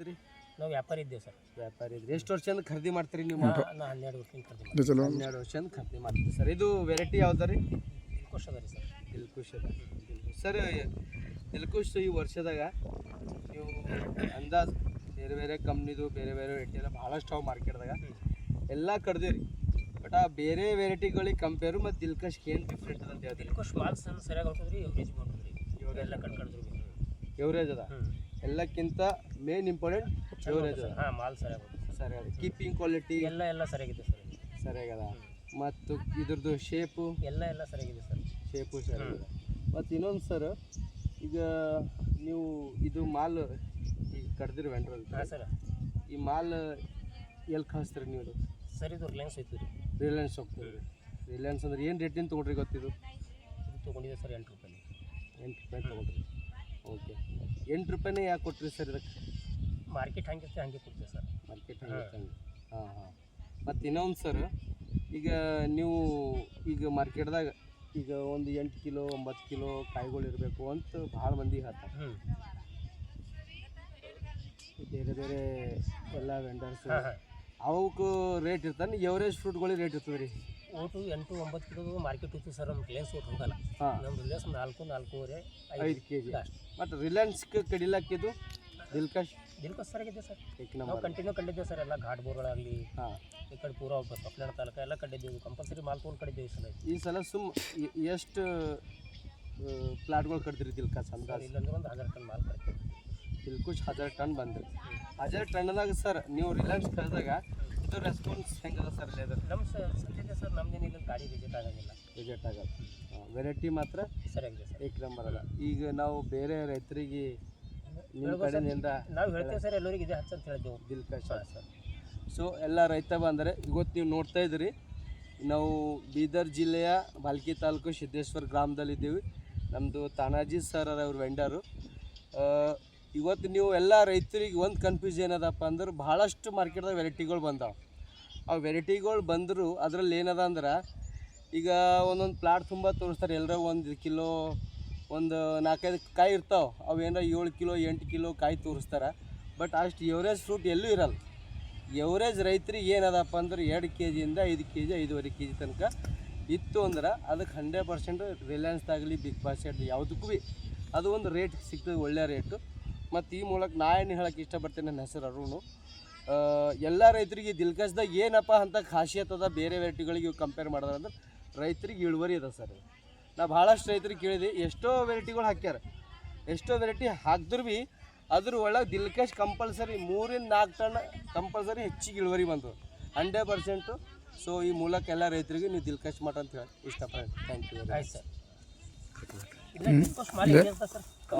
ಮಾಡ್ತೀರಿ? ನಾವು ವ್ಯಾಪಾರಿ ಇದ್ದೇವೆ ಸರ್. ವ್ಯಾಪಾರಿ ಇದ್ರಿ. ಎಷ್ಟು ವರ್ಷದಿಂದ ಖರೀದಿ ಮಾಡ್ತೀರಿ ನೀವು? ನಾ 12 ವರ್ಷದಿಂದ ಖರೀದಿ ಮಾಡ್ತೀವಿ. 12 ವರ್ಷದಿಂದ ಖರೀದಿ ಮಾಡ್ತೀರಿ ಸರ್. ಇದು ವೆರೈಟಿ ಯಾವ್ದು ರೀ? ದಿಲ್ಖುಷ್ ಅದ ರೀ ಸರ್. ದಿಲ್ಖುಷ್ ಅದ ಸರ್. ದಿಲ್ಖುಷ್ ಈ ವರ್ಷದಾಗ ನೀವು ಅಂದಾಜು ಬೇರೆ ಬೇರೆ ಕಂಪ್ನಿದು ಬೇರೆ ಬೇರೆ ವೆರೈಟಿ ಎಲ್ಲ ಭಾಳಷ್ಟು ಅವು ಮಾರ್ಕೆಟ್ದಾಗ ಎಲ್ಲ ಕಡ್ದಿರಿ. ಬಟ್ ಆ ಬೇರೆ ವೆರೈಟಿಗಳಿಗೆ ಕಂಪೇರು ಮತ್ತು ದಿಲ್ಖುಷ್ಗೆ ಏನು ಡಿಫ್ರೆಂಟ್ ಅಂತ ಹೇಳ್ತೀರಿ? ದಿಲ್ಖುಷ್ ಮಾಲ್ ಸರಿಯಾಗಿ ಹೋಗ್ತದ್ರಿ, ಎವರೇಜ್ ಮಾಡ್ತದ್ರಿ. ಇವರೆಲ್ಲ ಕಡ್ದ್ರು ಎವರೇಜ್ ಅದ. ಎಲ್ಲಕ್ಕಿಂತ ಮೇನ್ ಇಂಪಾರ್ಟೆಂಟ್ ಎವರೇಜ್ ಅದ. ಹಾಂ, ಮಾಲ್ ಸರಿಯಾಗಿ ಹೋಗ್ತದೆ. ಸರಿಯಾದ ಕೀಪಿಂಗ್ ಕ್ವಾಲಿಟಿ ಎಲ್ಲ ಸರಿಯಾಗಿದೆ ಸರ್. ಸರಿಯಾಗದ. ಮತ್ತು ಇದ್ರದ್ದು ಶೇಪು ಎಲ್ಲ ಸರಿಯಾಗಿದೆ ಸರ್. ಶೇಪು ಸರಿಯಾಗಿದೆ. ಮತ್ತು ಇನ್ನೊಂದು ಸರ್, ಈಗ ನೀವು ಇದು ಮಾಲ್ ಈಗ ಕಡ್ದಿರಿ ವೆಂಡ್ರಲ್ಲಿ. ಹಾಂ ಸರ್. ಈ ಮಾಲ್ ಎಲ್ಲಿ ಕಳಿಸ್ತೀರಿ ನೀವು? ಸರ್ ಇದು ರಿಲಯನ್ಸ್ ಹೋಯ್ತು ರೀ. ರಿಲಯನ್ಸ್ ಹೋಗ್ತೀರಿ. ರಿಲಯನ್ಸ್ ಅಂದ್ರೆ ಏನು ರೇಟಿಂದ ತೊಗೊಂಡ್ರಿ ಗೊತ್ತಿದ್ದು? ಇದು ತೊಗೊಂಡಿದೆ ಸರ್ 8 ರೂಪಾಯಿ. 8 ರೂಪಾಯಿ ತೊಗೊಂಡ್ರಿ. ಓಕೆ. 8 ರೂಪಾಯಿನೇ ಯಾಕೆ ಕೊಟ್ರಿ ಸರ್ ಇದಕ್ಕೆ? ಮಾರ್ಕೆಟ್ ಹಂಗಿರುತ್ತೆ ಹಂಗೆ ಕೊಡ್ತೀವಿ ಸರ್. ಮಾರ್ಕೆಟ್ ಹಂಗೆ. ಹಾಂ. ಮತ್ತು ಇನ್ನೊಂದು ಸರ್, ಈಗ ನೀವು ಈಗ ಮಾರ್ಕೆಟ್ದಾಗ ಈಗ ಒಂದು 8 ಕಿಲೋ 9 ಕಿಲೋ ಕಾಯಿಗಳು ಇರಬೇಕು ಅಂತ ಭಾಳ ಮಂದಿ ಹೇಳ್ತಾರೆ. ಬೇರೆ ಬೇರೆ ಎಲ್ಲ ವೆಂಡರ್ಸ್ ಅವಕ್ಕೆ ರೇಟ್ ಇರ್ತಾನೆ. ಎವರೇಜ್ ಫ್ರೂಟ್ಗಳಿಗೆ ರೇಟ್ ಇರ್ತದೆ ರೀ. ಓಟು 8-9 ಕಿಲೋ ಮಾರ್ಕೆಟ್ ಹೋಗ್ತೀವಿ ಸರ್. ನಮ್ಮ ರಿಲಯನ್ಸ್ ಓಟ್ ಹೋಗಲ್ಲ. ನಮ್ಮ ರಿಲಯನ್ಸ್ 4-4.5 5 kg ಲಾಸ್ಟ್. ಮತ್ತು ರಿಲಯನ್ಸ್ಗೆ ಕಡಿಲಾಕಿದ್ದು ದಿಲ್ಖುಷ್ ಸರಿಯಾಗಿದೆ ಸರ್. ನಾವು ನಾವು ಕಂಟಿನ್ಯೂ ಕಂಡಿದ್ದೇವೆ ಸರ್. ಎಲ್ಲ ಘಾಟ್ ಬೋರ್ಗಳಾಗಲಿ ಈ ಕಡೆ ಪೂರ ಪಕ್ಕಣ ತಾಲೂಕ ಎಲ್ಲ ಕಟ್ಟಿದ್ದೇವೆ. ಕಂಪಲ್ಸರಿ ಮಾಲ್ ತೊಗೊಂಡು ಕಟ್ಟಿದ್ದೇವೆ ಸಲ. ಈ ಸಲ ಎಷ್ಟು ಪ್ಲಾಟ್ಗಳು ಕಟ್ತೀರಿ ದಿಲ್ಖುಷ್ ಅಂದಾಜು? ಇಲ್ಲಾಂದ್ರೆ ಒಂದು 1000 ಟನ್ ಮಾಲ್ ಕಟ್ತೀವಿ. ದಿಲ್ಖುಷ್ 1000 ಟನ್ ಬಂದ್ರಿ. 1000 ಟನ್ದಾಗ ಸರ್ ನೀವು ರಿಲಯನ್ಸ್ ಕಳೆದಾಗ ಇದು ರೆಸ್ಪಾನ್ಸ್ ಹೆಂಗದ ಸರ್? ಲೇದರ್ ನಮ್ಮ ಸದ್ಯಕ್ಕೆ ಸರ್ ನಮ್ದೇನು ಇಲ್ಲ, ಗಾಡಿ ರಿಜೆಕ್ಟ್ ಆಗೋಂಗಿಲ್ಲ. ರಿಜೆಕ್ಟ್ ಆಗಲ್ಲ. ವೆರೈಟಿ ಮಾತ್ರ ಸರಿಯಾಗಿದೆ ಸರ್. ಏಕ್ ನಂಬರ್ ಅಲ್ಲ. ಈಗ ನಾವು ಬೇರೆ ರೈತರಿಗೆ ನಿಮ್ಮ ಕಡೆಯಿಂದ ನಾವು ಹೇಳ್ತೇವೆ ಸರ್, ಎಲ್ಲರಿಗೆ ಇದೇ ಹಚ್ಚ ಅಂತ ಹೇಳಿದ್ದೆವು ದಿಲ್ಖುಷ್ ಸರ್. ಸೊ ಎಲ್ಲ ರೈತ ಬಂದರೆ ಇವತ್ತು ನೀವು ನೋಡ್ತಾ ಇದ್ದೀರಿ, ನಾವು ಬೀದರ್ ಜಿಲ್ಲೆಯ ಭಾಲ್ಕಿ ತಾಲೂಕು ಸಿದ್ದೇಶ್ವರ ಗ್ರಾಮದಲ್ಲಿದ್ದೀವಿ. ನಮ್ಮದು ತಾನಾಜಿ ಸರ್ ಅವ್ರ ವೆಂಡರು. ಇವತ್ತು ನೀವು ಎಲ್ಲ ರೈತರಿಗೆ ಒಂದು ಕನ್ಫ್ಯೂಸ್ ಏನದಪ್ಪ ಅಂದ್ರೆ, ಭಾಳಷ್ಟು ಮಾರ್ಕೆಟ್ದಾಗ ವೆರೈಟಿಗಳು ಬಂದಾವೆ. ಆ ವೆರೈಟಿಗಳು ಬಂದರೂ ಅದರಲ್ಲಿ ಏನದ ಅಂದ್ರೆ, ಈಗ ಒಂದೊಂದು ಪ್ಲಾಟ್ ತುಂಬ ತೋರಿಸ್ತಾರೆ. ಎಲ್ಲರ 1 ಕಿಲೋ ಒಂದು 4-5 ಕಾಯಿ ಇರ್ತಾವೆ. ಅವು ಏನಾರ 7 ಕಿಲೋ 8 ಕಿಲೋ ಕಾಯಿ ತೋರಿಸ್ತಾರೆ. ಬಟ್ ಅಷ್ಟು ಎವರೇಜ್ ಫ್ರೂಟ್ ಎಲ್ಲೂ ಇರಲ್ಲ. ಎವರೇಜ್ ರೈತರಿಗೆ ಏನದಪ್ಪ ಅಂದ್ರೆ 2 kg ಇಂದ 5 kg 5.5 kg ತನಕ ಇತ್ತು ಅಂದ್ರೆ ಅದಕ್ಕೆ 100% ರಿಲಯನ್ಸ್ದಾಗಲಿ ಬಿಗ್ ಬಾಸ್ಕೆಟ್ ಯಾವುದಕ್ಕೂ ಭೀ ಅದು ಒಂದು ರೇಟ್ ಸಿಗ್ತದೆ, ಒಳ್ಳೆಯ ರೇಟು. ಮತ್ತು ಈ ಮೂಲಕ ನಾ ಏನು ಹೇಳೋಕ್ಕೆ ಇಷ್ಟಪಡ್ತೇನೆ, ನನ್ನ ಹೆಸರು ಅರುಣು. ಎಲ್ಲ ರೈತರಿಗೆ ದಿಲ್ಖುಷ್ದಾಗ ಏನಪ್ಪ ಅಂತ ಖಾಸಿಯತ್ ಅದ ಬೇರೆ ವೆರೈಟಿಗಳಿಗೆ ಕಂಪೇರ್ ಮಾಡೋದು ಅಂದ್ರೆ, ರೈತರಿಗೆ ಇಳುವರಿ ಅದ ಸರ್. ನಾ ಭಾಳಷ್ಟು ರೈತರಿಗೆ ಕೇಳಿದೆ, ಎಷ್ಟೋ ವೆರೈಟಿಗಳು ಹಾಕ್ಯಾರ, ಎಷ್ಟೋ ವೆರೈಟಿ ಹಾಕಿದ್ರು ಭೀ ಅದ್ರ ಒಳಗೆ ದಿಲ್ಖುಷ್ ಕಂಪಲ್ಸರಿ 3-4 ಟನ್ ಕಂಪಲ್ಸರಿ ಹೆಚ್ಚಿಗೆ ಇಳುವರಿ ಬಂತು 100%. ಸೊ ಈ ಮೂಲಕ ಎಲ್ಲ ರೈತರಿಗೆ ನೀವು ದಿಲ್ಖುಷ್ ಮಾಡ ಅಂತ ಹೇಳಿ ಇಷ್ಟಪಡ್ತೀನಿ. Thank you. ಆಯ್ತು ಸರ್.